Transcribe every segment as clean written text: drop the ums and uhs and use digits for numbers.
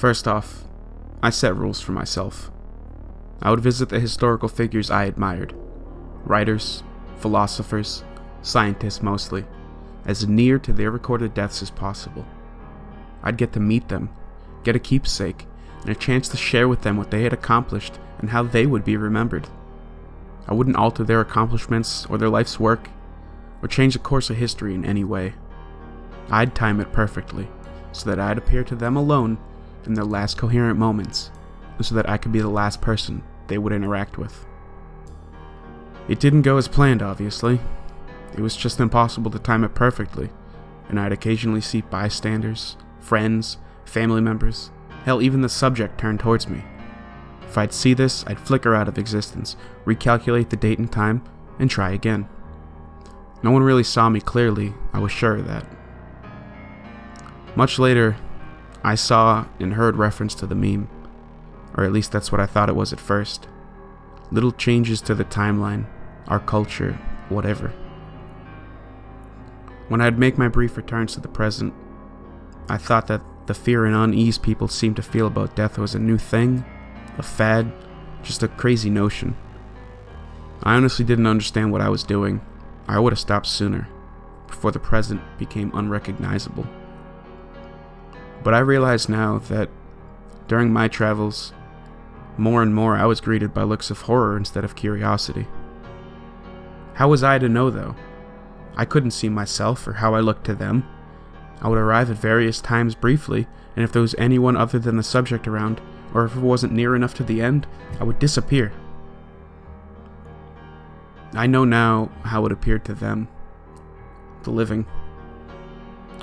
First off, I set rules for myself. I would visit the historical figures I admired, writers, philosophers, scientists mostly, as near to their recorded deaths as possible. I'd get to meet them, get a keepsake, and a chance to share with them what they had accomplished and how they would be remembered. I wouldn't alter their accomplishments or their life's work, or change the course of history in any way. I'd time it perfectly, so that I'd appear to them alone in their last coherent moments, so that I could be the last person they would interact with. It didn't go as planned, obviously. It was just impossible to time it perfectly, and I'd occasionally see bystanders, friends, family members, hell, even the subject turn towards me. If I'd see this, I'd flicker out of existence, recalculate the date and time, and try again. No one really saw me clearly, I was sure of that. Much later, I saw and heard reference to the meme, or at least that's what I thought it was at first. Little changes to the timeline, our culture, whatever. When I'd make my brief returns to the present, I thought that the fear and unease people seemed to feel about death was a new thing, a fad, just a crazy notion. I honestly didn't understand what I was doing. I would have stopped sooner, before the present became unrecognizable. But I realize now that during my travels, more and more I was greeted by looks of horror instead of curiosity. How was I to know, though? I couldn't see myself or how I looked to them. I would arrive at various times briefly, and if there was anyone other than the subject around, or if it wasn't near enough to the end, I would disappear. I know now how it appeared to them, the living.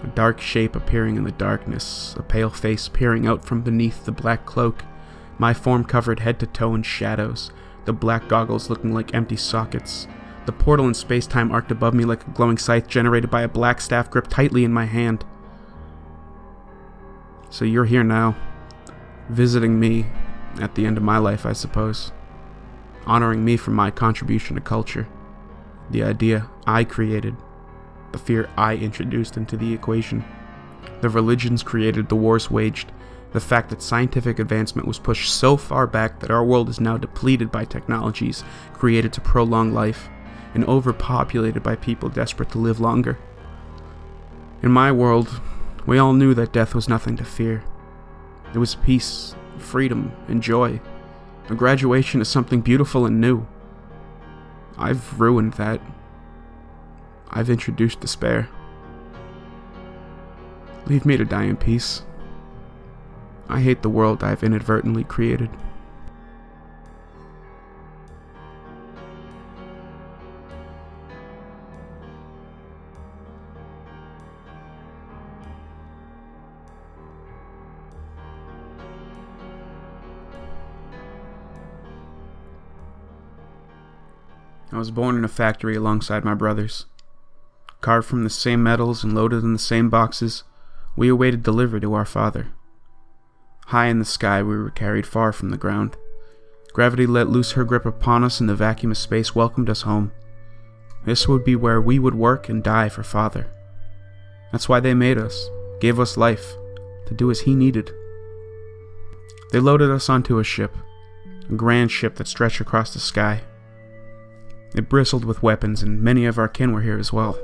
A dark shape appearing in the darkness, a pale face peering out from beneath the black cloak, my form covered head to toe in shadows, the black goggles looking like empty sockets, the portal in space-time arced above me like a glowing scythe generated by a black staff gripped tightly in my hand. So you're here now, visiting me at the end of my life, I suppose, honoring me for my contribution to culture, the idea I created, the fear I introduced into the equation, the religions created, the wars waged, the fact that scientific advancement was pushed so far back that our world is now depleted by technologies created to prolong life, and overpopulated by people desperate to live longer. In my world, we all knew that death was nothing to fear. It was peace, freedom, and joy. A graduation is something beautiful and new. I've ruined that. I've introduced despair. Leave me to die in peace. I hate the world I've inadvertently created. I was born in a factory alongside my brothers. Carved from the same metals and loaded in the same boxes, we awaited delivery to our father. High in the sky, we were carried far from the ground. Gravity let loose her grip upon us, and the vacuum of space welcomed us home. This would be where we would work and die for Father. That's why they made us, gave us life, to do as he needed. They loaded us onto a ship, a grand ship that stretched across the sky. It bristled with weapons, and many of our kin were here as well.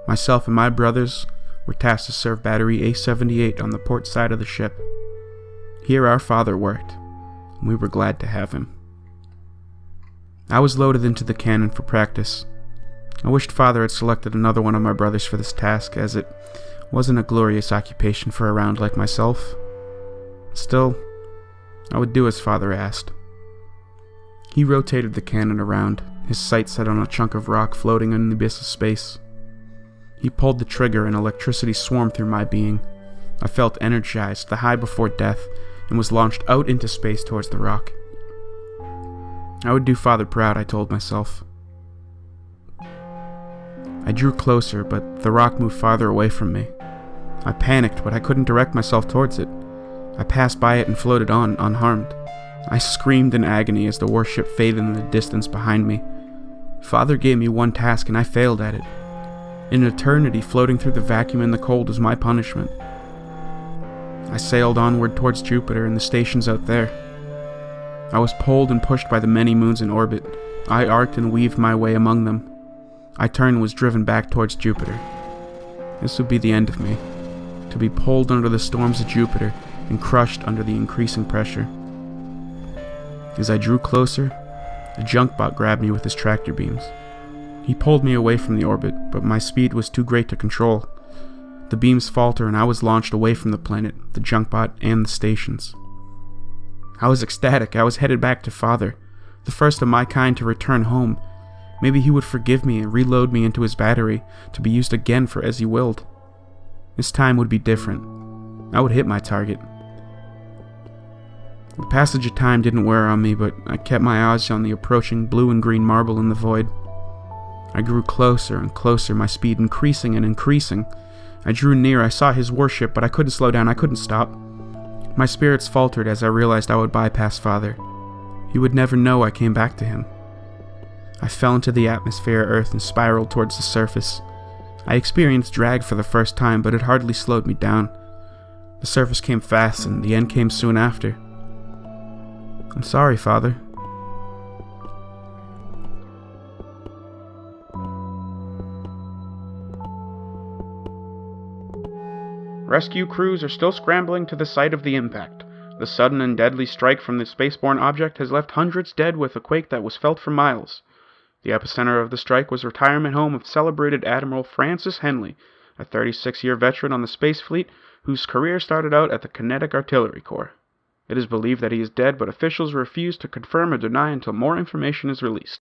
Myself and my brothers were tasked to serve Battery A-78 on the port side of the ship. Here our father worked, and we were glad to have him. I was loaded into the cannon for practice. I wished Father had selected another one of my brothers for this task, as it wasn't a glorious occupation for a round like myself. Still, I would do as Father asked. He rotated the cannon around, his sight set on a chunk of rock floating in the abyss of space. He pulled the trigger and electricity swarmed through my being. I felt energized, the high before death, and was launched out into space towards the rock. I would do Father proud, I told myself. I drew closer, but the rock moved farther away from me. I panicked, but I couldn't direct myself towards it. I passed by it and floated on, unharmed. I screamed in agony as the warship faded in the distance behind me. Father gave me one task and I failed at it. An eternity floating through the vacuum and the cold was my punishment. I sailed onward towards Jupiter and the stations out there. I was pulled and pushed by the many moons in orbit. I arced and weaved my way among them. I turned and was driven back towards Jupiter. This would be the end of me, to be pulled under the storms of Jupiter and crushed under the increasing pressure. As I drew closer, a junkbot grabbed me with his tractor beams. He pulled me away from the orbit, but my speed was too great to control. The beams faltered and I was launched away from the planet, the junkbot, and the stations. I was ecstatic. I was headed back to Father, the first of my kind to return home. Maybe he would forgive me and reload me into his battery to be used again for as he willed. This time would be different. I would hit my target. The passage of time didn't wear on me, but I kept my eyes on the approaching blue and green marble in the void. I grew closer and closer, my speed increasing and increasing. I drew near, I saw his warship, but I couldn't slow down, I couldn't stop. My spirits faltered as I realized I would bypass Father. He would never know I came back to him. I fell into the atmosphere of Earth and spiraled towards the surface. I experienced drag for the first time, but it hardly slowed me down. The surface came fast, and the end came soon after. I'm sorry, Father. Rescue crews are still scrambling to the site of the impact. The sudden and deadly strike from the spaceborne object has left hundreds dead with a quake that was felt for miles. The epicenter of the strike was the retirement home of celebrated Admiral Francis Henley, a 36-year veteran on the Space Fleet whose career started out at the Kinetic Artillery Corps. It is believed that he is dead, but officials refuse to confirm or deny until more information is released.